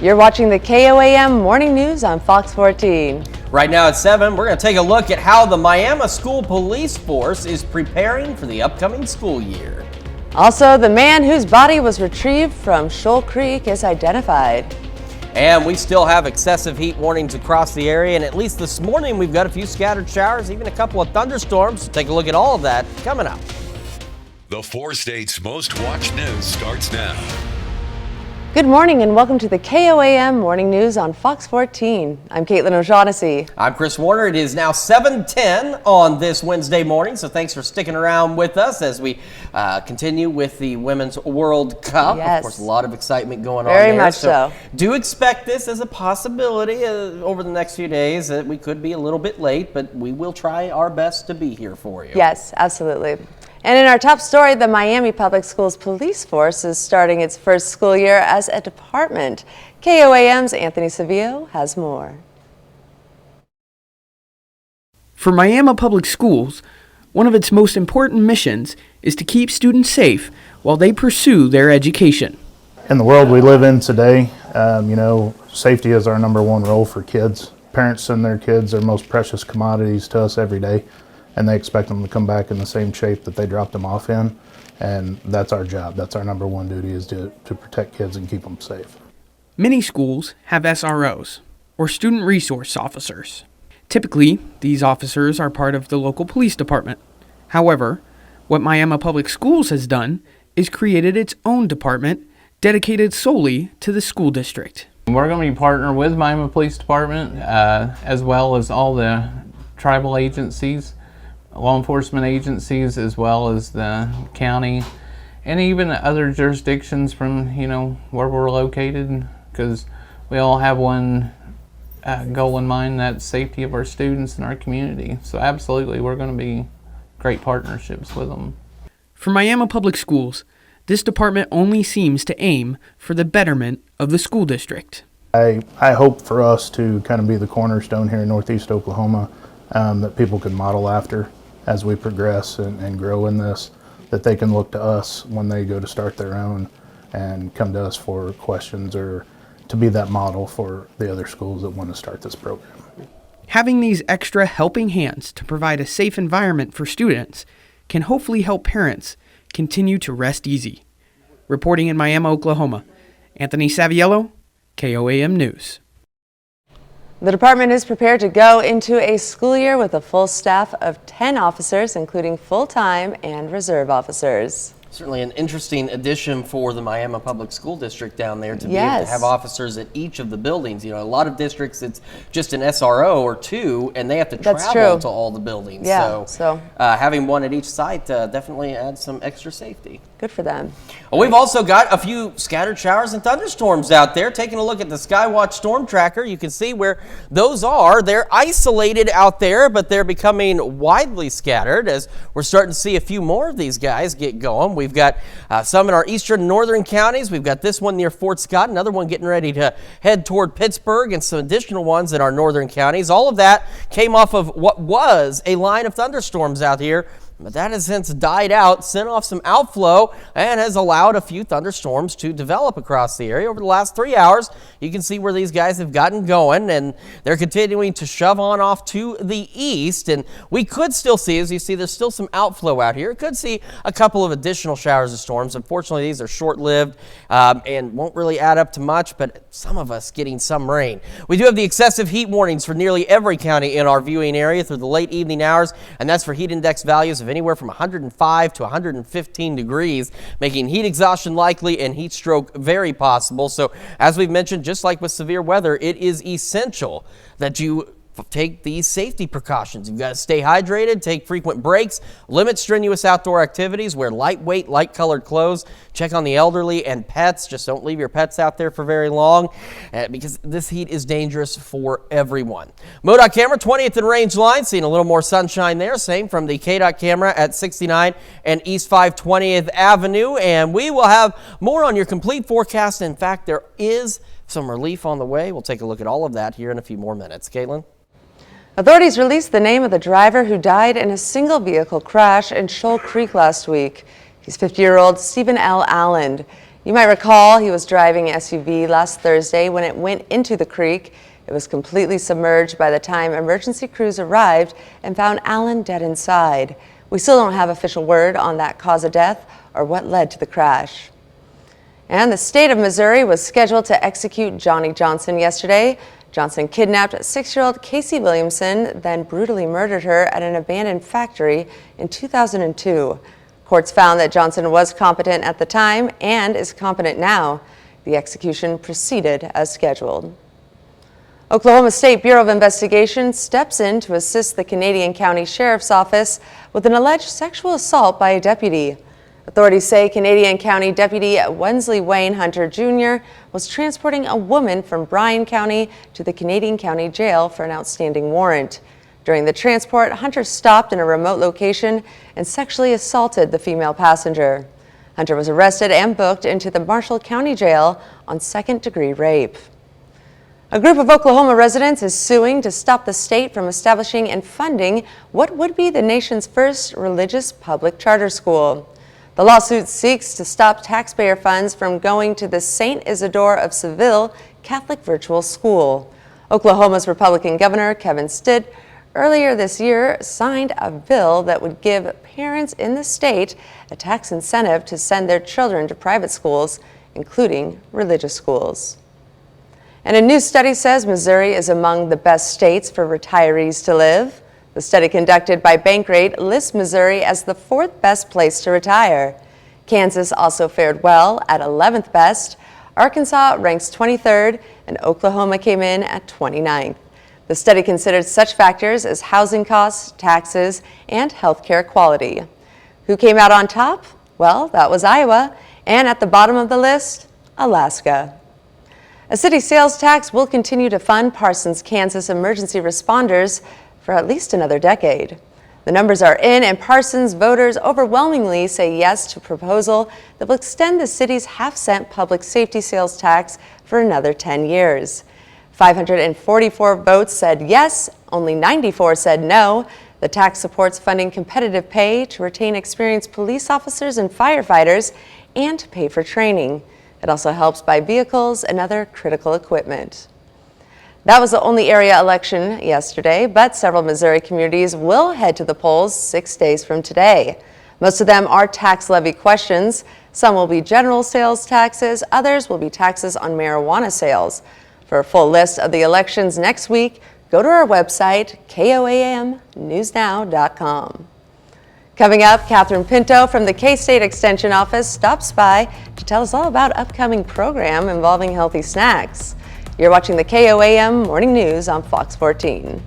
You're watching the KOAM Morning News on Fox 14. Right now at 7, we're going to take a look at how the Miami School Police Force is preparing for the upcoming school year. Also, the man whose body was retrieved from Shoal Creek is identified. And we still have excessive heat warnings across the area, and at least this morning we've got a few scattered showers, even a couple of thunderstorms. So take a look at all of that coming up. The 4 states' most watched news starts now. Good morning and welcome to the KOAM Morning News on Fox 14. I'm Caitlin O'Shaughnessy. I'm Chris Warner. It is now 7:10 on this Wednesday morning, so thanks for sticking around with us as we continue with the Women's World Cup. Yes. Of course, a lot of excitement going on Very there. much so. Do expect this as a possibility over the next few days. We could be a little bit late, but we will try our best to be here for you. Yes, absolutely. And in our top story, the Miami Public Schools Police Force is starting its first school year as a department. KOAM's Anthony Savio has more. For Miami Public Schools, one of its most important missions is to keep students safe while they pursue their education. In the world we live in today, safety is our #1 role for kids. Parents send their kids their most precious commodities to us every day, and they expect them to come back in the same shape that they dropped them off in. And that's our job. That's our #1 duty, is to protect kids and keep them safe. Many schools have SROs, or student resource officers. Typically, these officers are part of the local police department. However, what Miami Public Schools has done is created its own department dedicated solely to the school district. We're going to be partnering with Miami Police Department as well as all the tribal agencies, law enforcement agencies, as well as the county and even other jurisdictions from where we're located, because we all have one goal in mind, that's safety of our students and our community. So absolutely, we're going to be great partnerships with them. For Miami Public Schools, this department only seems to aim for the betterment of the school district. I hope for us to kind of be the cornerstone here in Northeast Oklahoma that people can model after as we progress and grow in this, that they can look to us when they go to start their own and come to us for questions, or to be that model for the other schools that want to start this program. Having these extra helping hands to provide a safe environment for students can hopefully help parents continue to rest easy. Reporting in Miami, Oklahoma, Anthony Saviello, KOAM News. The department is prepared to go into a school year with a full staff of 10 officers, including full-time and reserve officers. Certainly an interesting addition for the Miami Public School District down there to be able Yes. to have officers at each of the buildings. A lot of districts it's just an SRO or two, and they have to That's travel true. to all the buildings. Yeah, So having one at each site definitely adds some extra safety. Good for them. Well, we've also got a few scattered showers and thunderstorms out there. Taking a look at the Skywatch Storm Tracker, you can see where those are. They're isolated out there, but they're becoming widely scattered as we're starting to see a few more of these guys get going. We've got some in our eastern and northern counties. We've got this one near Fort Scott, another one getting ready to head toward Pittsburgh, and some additional ones in our northern counties. All of that came off of what was a line of thunderstorms out here, but that has since died out, sent off some outflow, and has allowed a few thunderstorms to develop across the area. Over the last 3 hours, you can see where these guys have gotten going, and they're continuing to shove on off to the east. And we could still see, as you see, there's still some outflow out here. Could see a couple of additional showers of storms. Unfortunately, these are short-lived and won't really add up to much, but some of us getting some rain. We do have the excessive heat warnings for nearly every county in our viewing area through the late evening hours, and that's for heat index values of anywhere from 105 to 115 degrees, making heat exhaustion likely and heat stroke very possible. So as we've mentioned, just like with severe weather, it is essential that you take these safety precautions. You've got to stay hydrated, take frequent breaks, limit strenuous outdoor activities, wear lightweight, light-colored clothes, check on the elderly and pets. Just don't leave your pets out there for very long because this heat is dangerous for everyone. MoDOT camera, 20th and Range Line, seeing a little more sunshine there. Same from the KDOT camera at 69 and East 520th Avenue. And we will have more on your complete forecast. In fact, there is some relief on the way. We'll take a look at all of that here in a few more minutes. Caitlin? Authorities released the name of the driver who died in a single vehicle crash in Shoal Creek last week. He's 50-year-old Stephen L. Allen. You might recall he was driving an SUV last Thursday when it went into the creek. It was completely submerged by the time emergency crews arrived and found Alan dead inside. We still don't have official word on that cause of death or what led to the crash. And the state of Missouri was scheduled to execute Johnny Johnson yesterday. Johnson kidnapped 6-year-old Casey Williamson, then brutally murdered her at an abandoned factory in 2002. Courts found that Johnson was competent at the time and is competent now. The execution proceeded as scheduled. Oklahoma State Bureau of Investigation steps in to assist the Canadian County Sheriff's Office with an alleged sexual assault by a deputy. Authorities say Canadian County Deputy Wensley Wayne Hunter Jr. was transporting a woman from Bryan County to the Canadian County Jail for an outstanding warrant. During the transport, Hunter stopped in a remote location and sexually assaulted the female passenger. Hunter was arrested and booked into the Marshall County Jail on second-degree rape. A group of Oklahoma residents is suing to stop the state from establishing and funding what would be the nation's first religious public charter school. The lawsuit seeks to stop taxpayer funds from going to the St. Isidore of Seville Catholic Virtual School. Oklahoma's Republican Governor Kevin Stitt earlier this year signed a bill that would give parents in the state a tax incentive to send their children to private schools, including religious schools. And a new study says Missouri is among the best states for retirees to live. The study conducted by Bankrate lists Missouri as the 4th best place to retire. Kansas also fared well at 11th best. Arkansas ranks 23rd, and Oklahoma came in at 29th. The study considered such factors as housing costs, taxes, and healthcare quality. Who came out on top? Well, that was Iowa. And at the bottom of the list, Alaska. A city sales tax will continue to fund Parsons, Kansas emergency responders for at least another decade. The numbers are in, and Parsons voters overwhelmingly say yes to a proposal that will extend the city's half-cent public safety sales tax for another 10 years. 544 votes said yes, only 94 said no. The tax supports funding competitive pay to retain experienced police officers and firefighters and to pay for training. It also helps buy vehicles and other critical equipment. That was the only area election yesterday, but several Missouri communities will head to the polls 6 days from today. Most of them are tax levy questions. Some will be general sales taxes, others will be taxes on marijuana sales. For a full list of the elections next week, go to our website, KOAMnewsnow.com. Coming up, Catherine Pinto from the K-State Extension Office stops by to tell us all about upcoming program involving healthy snacks. You're watching the KOAM Morning News on Fox 14.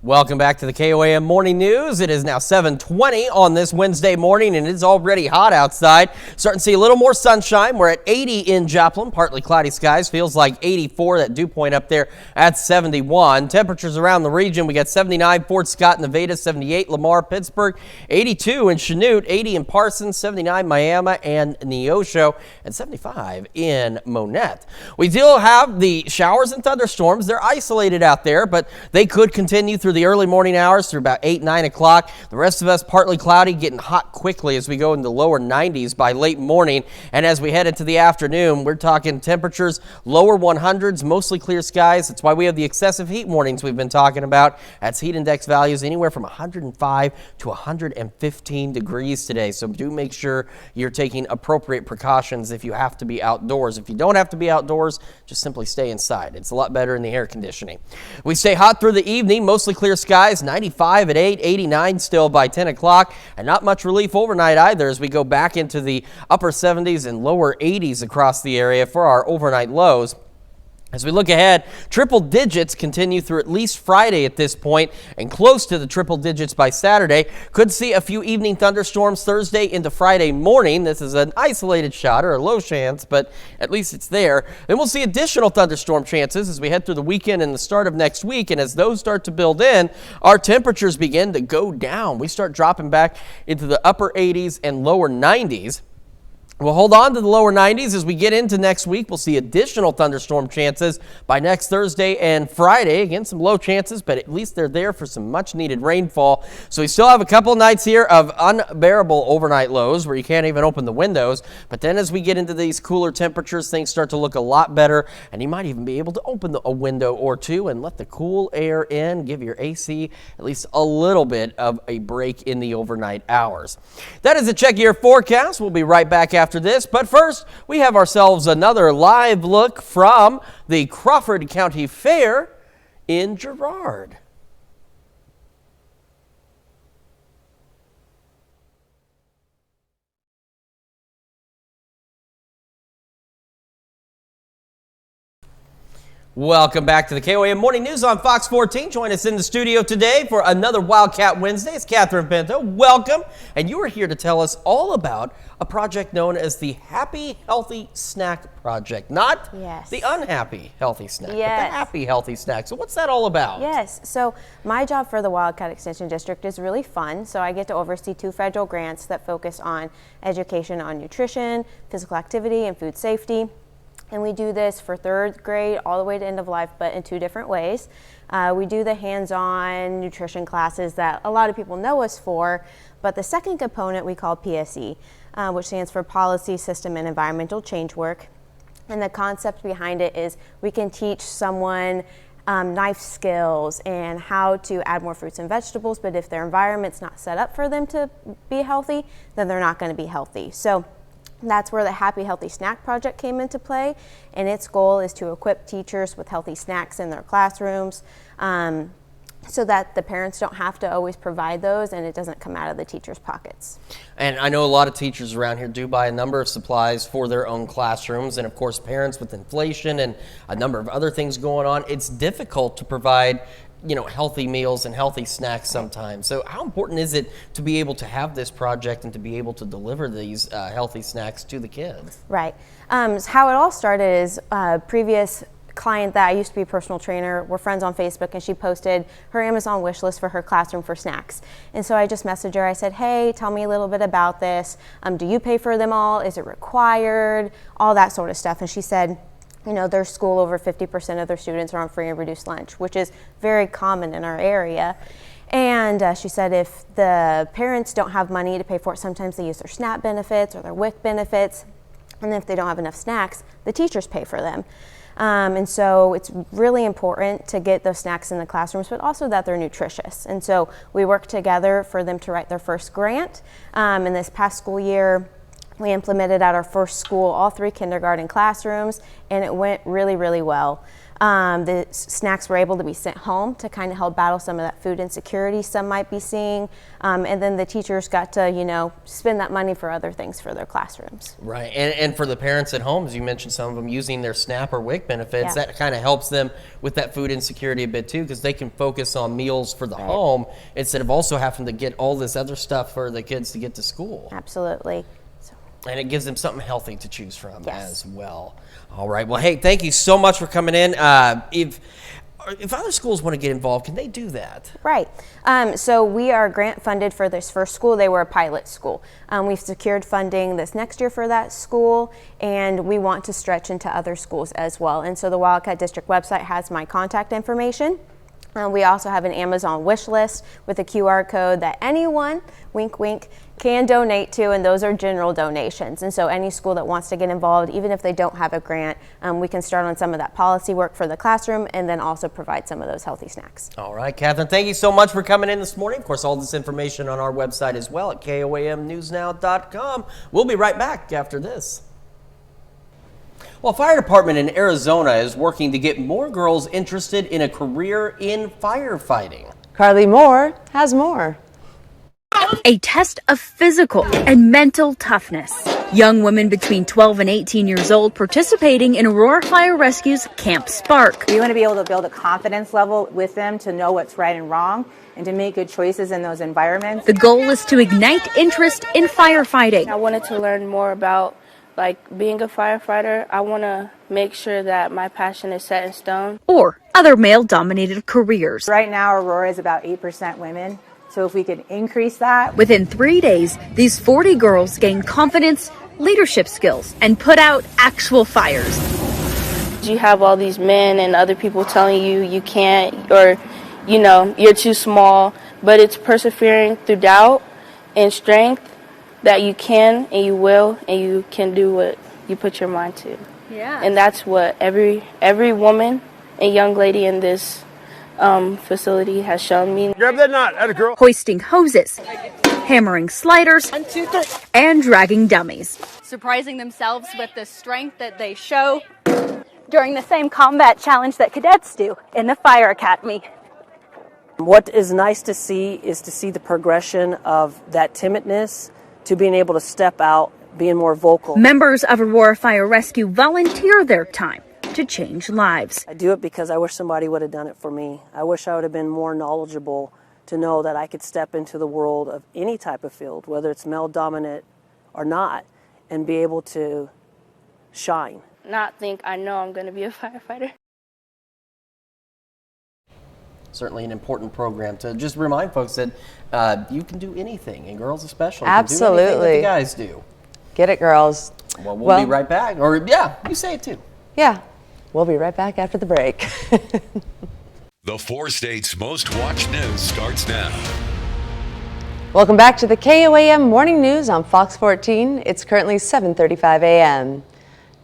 Welcome back to the KOAM Morning News. It is now 7:20 on this Wednesday morning, and it's already hot outside. Starting to see a little more sunshine. We're at 80 in Joplin, partly cloudy skies. Feels like 84 at Dew Point up there at 71. Temperatures around the region, we got 79 Fort Scott, Nevada, 78 Lamar, Pittsburgh, 82 in Chanute, 80 in Parsons, 79 Miami and Neosho, and 75 in Monette. We still have the showers and thunderstorms. They're isolated out there, but they could continue through the early morning hours through about 8, 9 o'clock. The rest of us partly cloudy, getting hot quickly as we go into lower 90s by late morning. And as we head into the afternoon, we're talking temperatures lower 100s, mostly clear skies. That's why we have the excessive heat warnings we've been talking about. That's heat index values anywhere from 105 to 115 degrees today. So do make sure you're taking appropriate precautions if you have to be outdoors. If you don't have to be outdoors, just simply stay inside. It's a lot better in the air conditioning. We stay hot through the evening, mostly clear skies, 95 at 8, 89 still by 10 o'clock, and not much relief overnight either as we go back into the upper 70s and lower 80s across the area for our overnight lows. As we look ahead, triple digits continue through at least Friday at this point, and close to the triple digits by Saturday. Could see a few evening thunderstorms Thursday into Friday morning. This is an isolated shot or a low chance, but at least it's there. Then we'll see additional thunderstorm chances as we head through the weekend and the start of next week. And as those start to build in, our temperatures begin to go down. We start dropping back into the upper 80s and lower 90s. We'll hold on to the lower 90s as we get into next week. We'll see additional thunderstorm chances by next Thursday and Friday. Again, some low chances, but at least they're there for some much needed rainfall. So we still have a couple of nights here of unbearable overnight lows where you can't even open the windows. But then as we get into these cooler temperatures, things start to look a lot better. And you might even be able to open a window or two and let the cool air in, give your AC at least a little bit of a break in the overnight hours. That is a Check Your Forecast. We'll be right back after this, but first we have ourselves another live look from the Crawford County Fair in Girard. Welcome back to the KOAM Morning News on Fox 14. Join us in the studio today for another Wildcat Wednesday. It's Catherine Pinto. Welcome. And you are here to tell us all about a project known as the Happy Healthy Snack Project. Not the unhappy healthy snack, but the happy healthy snack. So what's that all about? Yes. So my job for the Wildcat Extension District is really fun. So I get to oversee 2 federal grants that focus on education on nutrition, physical activity, and food safety. And we do this for 3rd grade all the way to end of life, but in 2 different ways. We do the hands-on nutrition classes that a lot of people know us for, but the second component we call PSE, which stands for Policy, System, and Environmental Change Work. And the concept behind it is we can teach someone knife skills and how to add more fruits and vegetables, but if their environment's not set up for them to be healthy, then they're not going to be healthy. So that's where the Happy Healthy Snack Project came into play, and its goal is to equip teachers with healthy snacks in their classrooms so that the parents don't have to always provide those and it doesn't come out of the teachers' pockets. And I know a lot of teachers around here do buy a number of supplies for their own classrooms, and of course parents with inflation and a number of other things going on, it's difficult to provide healthy meals and healthy snacks sometimes. So how important is it to be able to have this project and to be able to deliver these healthy snacks to the kids? Right. So how it all started is a previous client that I used to be a personal trainer. We're friends on Facebook, and she posted her Amazon wish list for her classroom for snacks. And so I just messaged her. I said, hey, tell me a little bit about this. Do you pay for them all? Is it required? All that sort of stuff. And she said, their school, over 50% of their students are on free and reduced lunch, which is very common in our area. And she said if the parents don't have money to pay for it, sometimes they use their SNAP benefits or their WIC benefits. And if they don't have enough snacks, the teachers pay for them. And so it's really important to get those snacks in the classrooms, but also that they're nutritious. And so we work together for them to write their first grant. In this past school year, we implemented at our first school all 3 kindergarten classrooms, and it went really, really well. The snacks were able to be sent home to kind of help battle some of that food insecurity some might be seeing. And then the teachers got to, spend that money for other things for their classrooms. Right. And for the parents at home, as you mentioned, some of them using their SNAP or WIC benefits, that kind of helps them with that food insecurity a bit too, because they can focus on meals for the home instead of also having to get all this other stuff for the kids to get to school. Absolutely. And it gives them something healthy to choose from as well. All right. Well, hey, thank you so much for coming in. If other schools want to get involved, can they do that? Right. So we are grant funded for this first school. They were a pilot school. We've secured funding this next year for that school, and we want to stretch into other schools as well. And so the Wildcat District website has my contact information. We also have an Amazon wish list with a QR code that anyone, wink, wink, can donate to, and those are general donations. And so any school that wants to get involved, even if they don't have a grant, we can start on some of that policy work for the classroom and then also provide some of those healthy snacks. All right, Catherine, thank you so much for coming in this morning. Of course, all this information on our website as well at KOAMnewsnow.com. We'll be right back after this. Well, a fire department in Arizona is working to get more girls interested in a career in firefighting. Carly Moore has more. A test of physical and mental toughness. Young women between 12 and 18 years old participating in Aurora Fire Rescue's Camp Spark. We want to be able to build a confidence level with them to know what's right and wrong and to make good choices in those environments. The goal is to ignite interest in firefighting. I wanted to learn more about being a firefighter. I want to make sure that my passion is set in stone. Or other male-dominated careers. Right now, Aurora is about 8% women. So if we could increase that. Within 3 days, these 40 girls gained confidence leadership skills, and put out actual fires. You have all these men and other people telling you you can't, or, you know, you're too small, but it's persevering through doubt and strength that you can and you will and you can do what you put your mind to. Yeah. And that's what every woman and young lady in this facility has shown me. Grab that knot, atta girl. Hoisting hoses, hammering sliders, and dragging dummies. Surprising themselves with the strength that they show during the same combat challenge that cadets do in the fire academy. What is nice to see is to see the progression of that timidness to being able to step out, being more vocal. Members of Aurora Fire Rescue volunteer their time to change lives. I do it because I wish somebody would have done it for me. I wish I would have been more knowledgeable to know that I could step into the world of any type of field, whether it's male dominant or not, and be able to shine. Not think I know I'm going to be a firefighter. Certainly an important program to just remind folks that you can do anything, and girls especially. Absolutely. Can do anything that the guys do. Get it, girls. Well, we'll be right back. Or, yeah, you say it too. Yeah, we'll be right back after the break. The 4 states' most watched news starts now. Welcome back to the KOAM Morning News on Fox 14. It's currently 7:35 a.m.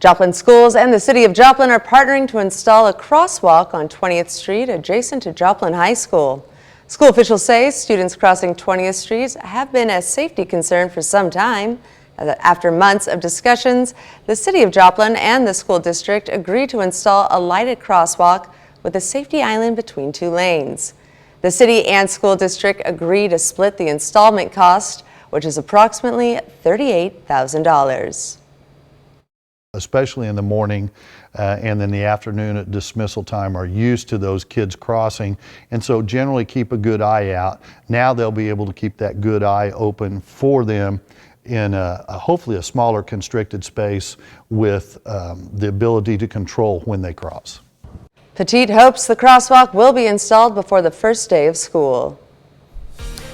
Joplin Schools and the City of Joplin are partnering to install a crosswalk on 20th Street adjacent to Joplin High School. School officials say students crossing 20th Street have been a safety concern for some time. After months of discussions, the City of Joplin and the school district agreed to install a lighted crosswalk with a safety island between 2 lanes. The city and school district agreed to split the installment cost, which is approximately $38,000. Especially in the morning and in the afternoon at dismissal time, are used to those kids crossing, and so generally keep a good eye out. Now they'll be able to keep that good eye open for them in hopefully a smaller constricted space with the ability to control when they cross. Petit hopes the crosswalk will be installed before the first day of school.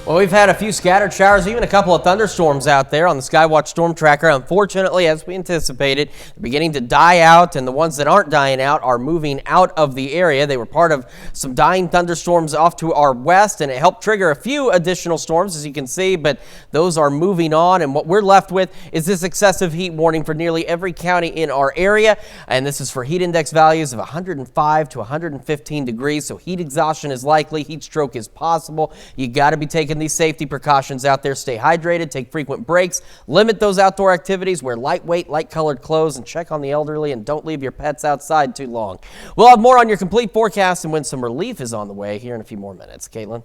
Well, we've had a few scattered showers, even a couple of thunderstorms out there on the Skywatch Storm Tracker. Unfortunately, as we anticipated, they're beginning to die out, and the ones that aren't dying out are moving out of the area. They were part of some dying thunderstorms off to our west, and it helped trigger a few additional storms, as you can see, but those are moving on, and what we're left with is this excessive heat warning for nearly every county in our area, and this is for heat index values of 105 to 115 degrees, so heat exhaustion is likely, heat stroke is possible. You got to be taking these safety precautions out there. Stay hydrated, take frequent breaks, limit those outdoor activities, wear lightweight, light-colored clothes, and check on the elderly, and don't leave your pets outside too long. We'll have more on your complete forecast and when some relief is on the way here in a few more minutes. Caitlin?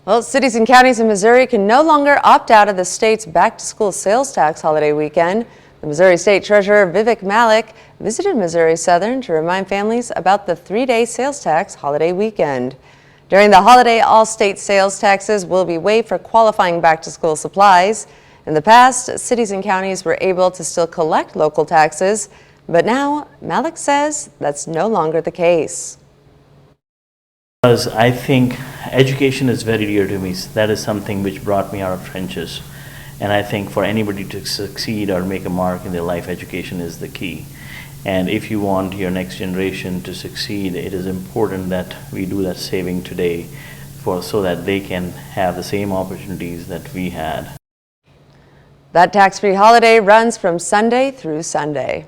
Well, cities and counties in Missouri can no longer opt out of the state's back-to-school sales tax holiday weekend. The Missouri State Treasurer Vivek Malik visited Missouri Southern to remind families about the 3-day sales tax holiday weekend. During the holiday, all state sales taxes will be waived for qualifying back-to-school supplies. In the past, cities and counties were able to still collect local taxes, but now Malik says that's no longer the case. Because I think education is very dear to me. That is something which brought me out of trenches. And I think for anybody to succeed or make a mark in their life, education is the key. And if you want your next generation to succeed, it is important that we do that saving today so that they can have the same opportunities that we had. That tax-free holiday runs from Sunday through Sunday.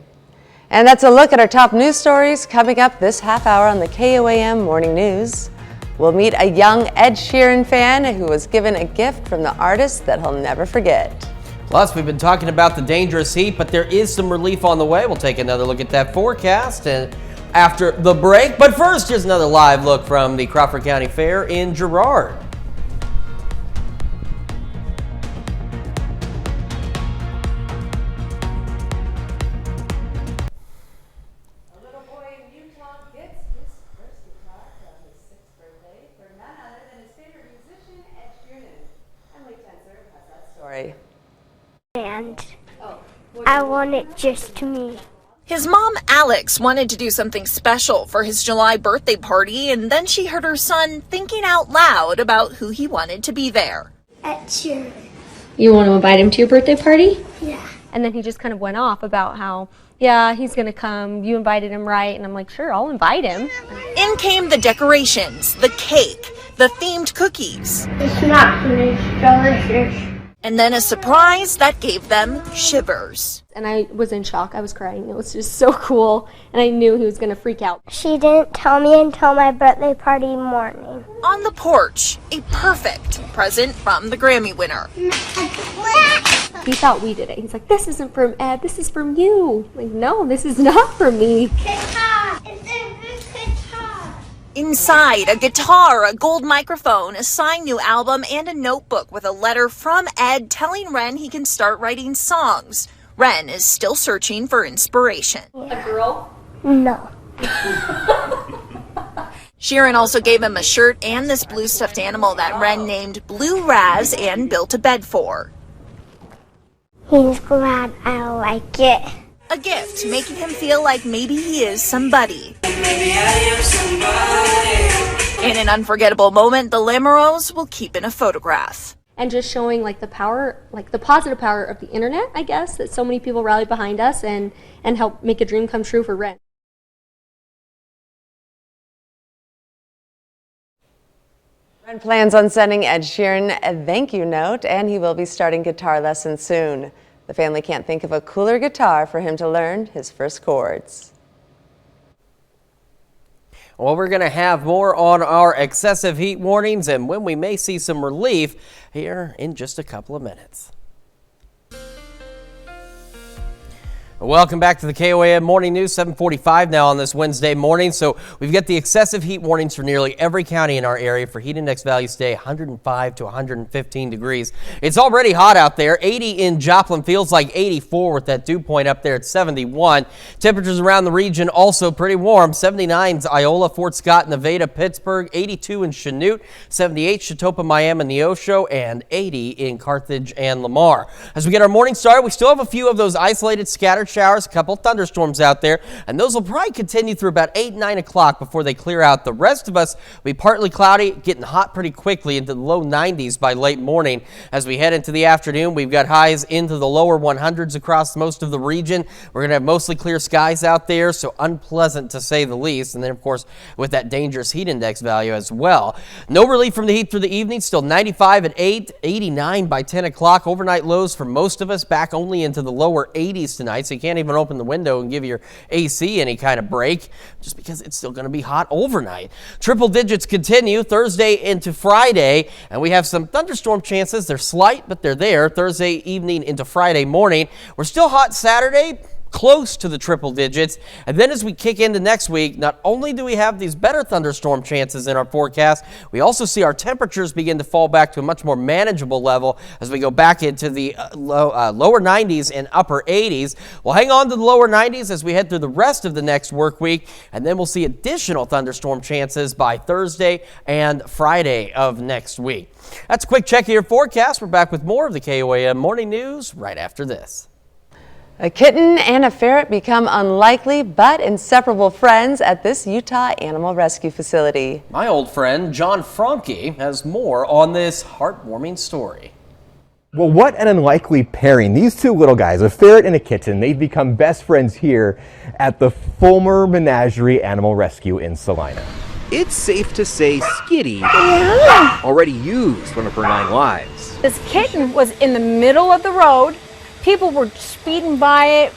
And that's a look at our top news stories coming up this half hour on the KOAM Morning News. We'll meet a young Ed Sheeran fan who was given a gift from the artist that he'll never forget. Plus, we've been talking about the dangerous heat, but there is some relief on the way. We'll take another look at that forecast and after the break. But first, here's another live look from the Crawford County Fair in Girard. And I want it just to me. His mom, Alex, wanted to do something special for his July birthday party, and then she heard her son thinking out loud about who he wanted to be there. Ed Sheeran. You want to invite him to your birthday party? Yeah. And then he just kind of went off about how, yeah, he's going to come. You invited him, right? And I'm like, sure, I'll invite him. In came the decorations, the cake, the themed cookies. It's not finished, delicious. And then a surprise that gave them shivers. And I was in shock. I was crying. It was just so cool. And I knew he was going to freak out. She didn't tell me until my birthday party morning. On the porch, a perfect present from the Grammy winner. He thought we did it. He's like, this isn't from Ed, this is from you. I'm like, no, this is not from me. Guitar! It's a good guitar! Inside, a guitar, a gold microphone, a signed new album, and a notebook with a letter from Ed telling Ren he can start writing songs. Ren is still searching for inspiration. A girl? No. Sharon also gave him a shirt and this blue stuffed animal that Ren named Blue Raz and built a bed for. He's glad I like it. A gift, making him feel like maybe he is somebody. In an unforgettable moment, the Lamoureux will keep in a photograph. And just showing like the power, like the positive power of the internet, I guess, that so many people rallied behind us and help make a dream come true for Ren. Ren plans on sending Ed Sheeran a thank you note, and he will be starting guitar lessons soon. The family can't think of a cooler guitar for him to learn his first chords. Well, we're going to have more on our excessive heat warnings and when we may see some relief here in just a couple of minutes. Welcome back to the KOAM Morning News, 7:45 now on this Wednesday morning. So we've got the excessive heat warnings for nearly every county in our area for heat index values today, 105 to 115 degrees. It's already hot out there. 80 in Joplin, feels like 84 with that dew point up there at 71. Temperatures around the region also pretty warm. 79's Iola, Fort Scott, Nevada, Pittsburgh, 82 in Chanute, 78 Chetopa, Miami, Neosho, and 80 in Carthage and Lamar. As we get our morning started, we still have a few of those isolated scattered showers, a couple thunderstorms out there, and those will probably continue through about 8, 9 o'clock before they clear out. The rest of us will be partly cloudy, getting hot pretty quickly into the low 90s by late morning. As we head into the afternoon, we've got highs into the lower 100s across most of the region. We're going to have mostly clear skies out there, so unpleasant to say the least. And then, of course, with that dangerous heat index value as well. No relief from the heat through the evening, still 95 at 8, 89 by 10 o'clock. Overnight lows for most of us back only into the lower 80s tonight, so you can't even open the window and give your AC any kind of break just because it's still going to be hot overnight. Triple digits continue Thursday into Friday, and we have some thunderstorm chances. They're slight, but they're there Thursday evening into Friday morning. We're still hot Saturday, close to the triple digits. And then as we kick into next week, not only do we have these better thunderstorm chances in our forecast, we also see our temperatures begin to fall back to a much more manageable level as we go back into the lower 90s and upper 80s. We'll hang on to the lower 90s as we head through the rest of the next work week, and then we'll see additional thunderstorm chances by Thursday and Friday of next week. That's a quick check of your forecast. We're back with more of the KOAM Morning News right after this. A kitten and a ferret become unlikely but inseparable friends at this Utah animal rescue facility. My old friend John Fromke has more on this heartwarming story. Well, what an unlikely pairing. These two little guys, a ferret and a kitten, they've become best friends here at the Fulmer Menagerie Animal Rescue in Salina. It's safe to say Skitty already used one of her 9 lives. This kitten was in the middle of the road. People were speeding by it,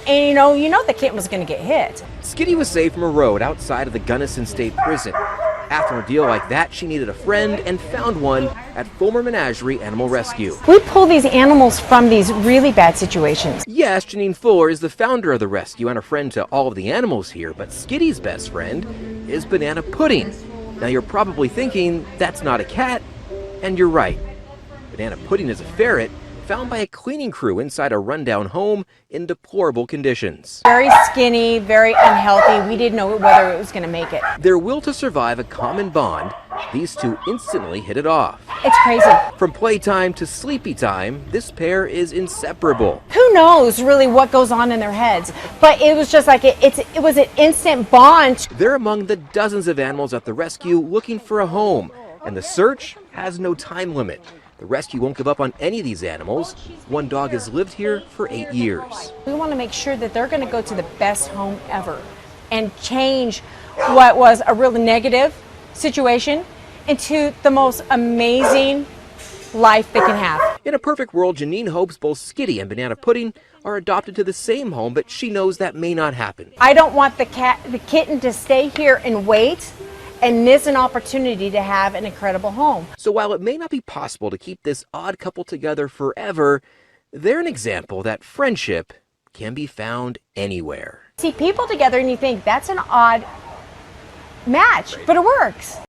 and you know the kitten was going to get hit. Skitty was saved from a road outside of the Gunnison State Prison. After a deal like that, she needed a friend and found one at Fulmer Menagerie Animal Rescue. We pull these animals from these really bad situations. Yes, Janine Fuller is the founder of the rescue and a friend to all of the animals here, but Skitty's best friend is Banana Pudding. Now you're probably thinking, that's not a cat, and you're right. Banana Pudding is a ferret found by a cleaning crew inside a rundown home in deplorable conditions. Very skinny, very unhealthy. We didn't know whether it was going to make it. Their will to survive a common bond, these two instantly hit it off. It's crazy. From playtime to sleepy time, this pair is inseparable. Who knows really what goes on in their heads, but it was just like it was an instant bond. They're among the dozens of animals at the rescue looking for a home, and the search has no time limit. The rescue won't give up on any of these animals. One dog has lived here for 8 years. We want to make sure that they're going to go to the best home ever and change what was a really negative situation into the most amazing life they can have. In a perfect world, Janine hopes both Skitty and Banana Pudding are adopted to the same home, but she knows that may not happen. I don't want the kitten to stay here and wait and miss an opportunity to have an incredible home. So while it may not be possible to keep this odd couple together forever, they're an example that friendship can be found anywhere. See people together and you think that's an odd match, but it works.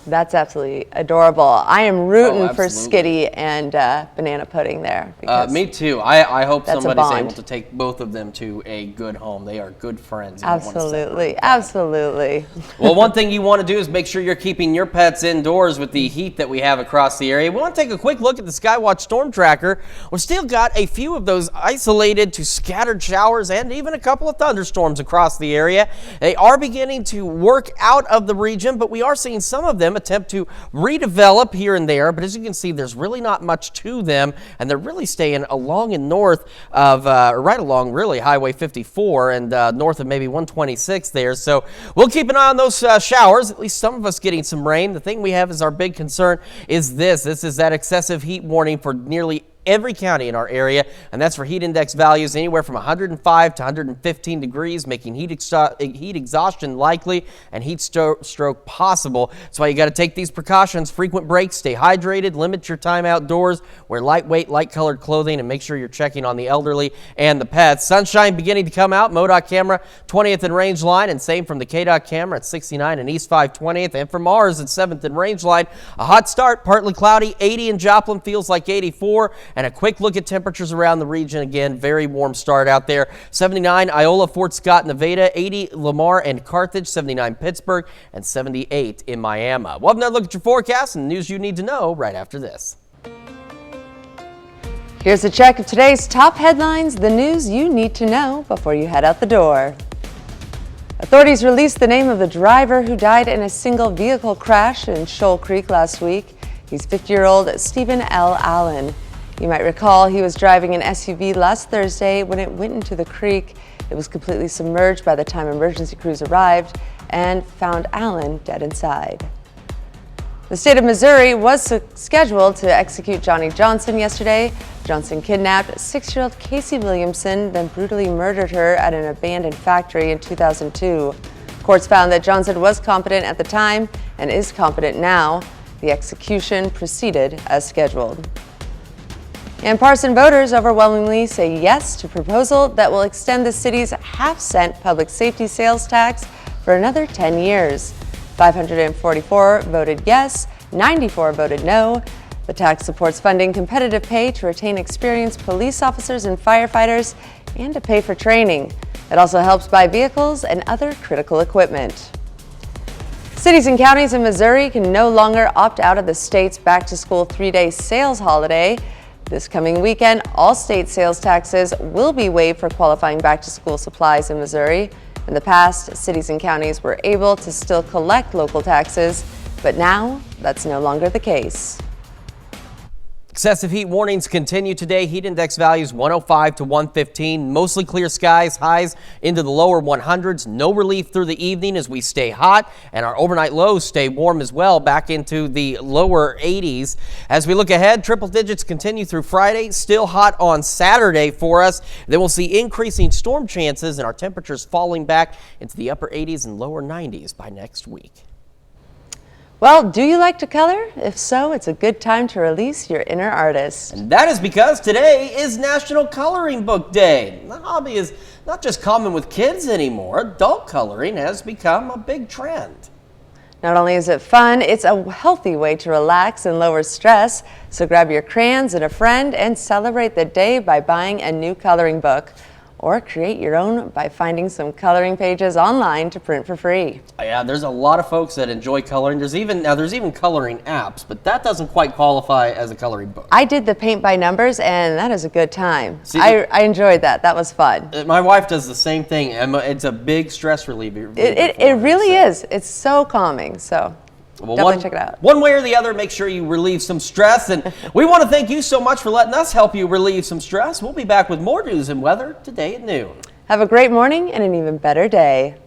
That's absolutely adorable. I am rooting for absolutely. Skitty and Banana Pudding there. Me too. I hope that's a somebody's bond. able to take both of them to a good home. They are good friends. You don't want to Absolutely, absolutely. Well, one thing you want to do is make sure you're keeping your pets indoors with the heat that we have across the area. We want to take a quick look at the Skywatch Storm Tracker. We've still got a few of those isolated to scattered showers and even a couple of thunderstorms across the area. They are beginning to work out of the region, but we are seeing some of them attempt to redevelop here and there. But as you can see, there's really not much to them, and they're really staying along and north of, right along really Highway 54 and north of maybe 126 there. So we'll keep an eye on those showers, at least some of us getting some rain. The thing we have is our big concern is this. This is that excessive heat warning for nearly every county in our area, and that's for heat index values anywhere from 105 to 115 degrees, making heat exhaustion likely and heat stroke possible. That's why you got to take these precautions. Frequent breaks, stay hydrated, limit your time outdoors, wear lightweight, light-colored clothing, and make sure you're checking on the elderly and the pets. Sunshine beginning to come out. MoDOT camera 20th and Range Line, and same from the KDOT camera at 69 and East 520th, and from Mars at 7th and Range Line. A hot start, partly cloudy, 80 in Joplin, feels like 84. And a quick look at temperatures around the region. Again, very warm start out there. 79 Iola, Fort Scott, Nevada. 80 Lamar and Carthage. 79 Pittsburgh. And 78 in Miami. We'll have another look at your forecast and the news you need to know right after this. Here's a check of today's top headlines, the news you need to know before you head out the door. Authorities released the name of the driver who died in a single vehicle crash in Shoal Creek last week. He's 50-year-old Stephen L. Allen. You might recall he was driving an SUV last Thursday when it went into the creek. It was completely submerged by the time emergency crews arrived and found Allen dead inside. The state of Missouri was scheduled to execute Johnny Johnson yesterday. Johnson kidnapped 6-year-old Casey Williamson, then brutally murdered her at an abandoned factory in 2002. Courts found that Johnson was competent at the time and is competent now. The execution proceeded as scheduled. And Parson voters overwhelmingly say yes to a proposal that will extend the city's half-cent public safety sales tax for another 10 years. 544 voted yes, 94 voted no. The tax supports funding competitive pay to retain experienced police officers and firefighters and to pay for training. It also helps buy vehicles and other critical equipment. Cities and counties in Missouri can no longer opt out of the state's back-to-school 3-day sales holiday. This coming weekend, all state sales taxes will be waived for qualifying back-to-school supplies in Missouri. In the past, cities and counties were able to still collect local taxes, but now that's no longer the case. Excessive heat warnings continue today. Heat index values 105 to 115. Mostly clear skies, highs into the lower 100s. No relief through the evening as we stay hot, and our overnight lows stay warm as well, back into the lower 80s. As we look ahead, triple digits continue through Friday. Still hot on Saturday for us. Then we'll see increasing storm chances and our temperatures falling back into the upper 80s and lower 90s by next week. Well, do you like to color? If so, it's a good time to release your inner artist. And that is because today is National Coloring Book Day. The hobby is not just common with kids anymore. Adult coloring has become a big trend. Not only is it fun, it's a healthy way to relax and lower stress. So grab your crayons and a friend and celebrate the day by buying a new coloring book. Or create your own by finding some coloring pages online to print for free. Yeah, there's a lot of folks that enjoy coloring. There's even coloring apps, but that doesn't quite qualify as a coloring book. I did the paint by numbers, and that is a good time. See, I enjoyed that. That was fun. My wife does the same thing. It's a big stress reliever. It really is. It's so calming. So. Well, Definitely check it out. One way or the other, make sure you relieve some stress. And we want to thank you so much for letting us help you relieve some stress. We'll be back with more news and weather today at noon. Have a great morning and an even better day.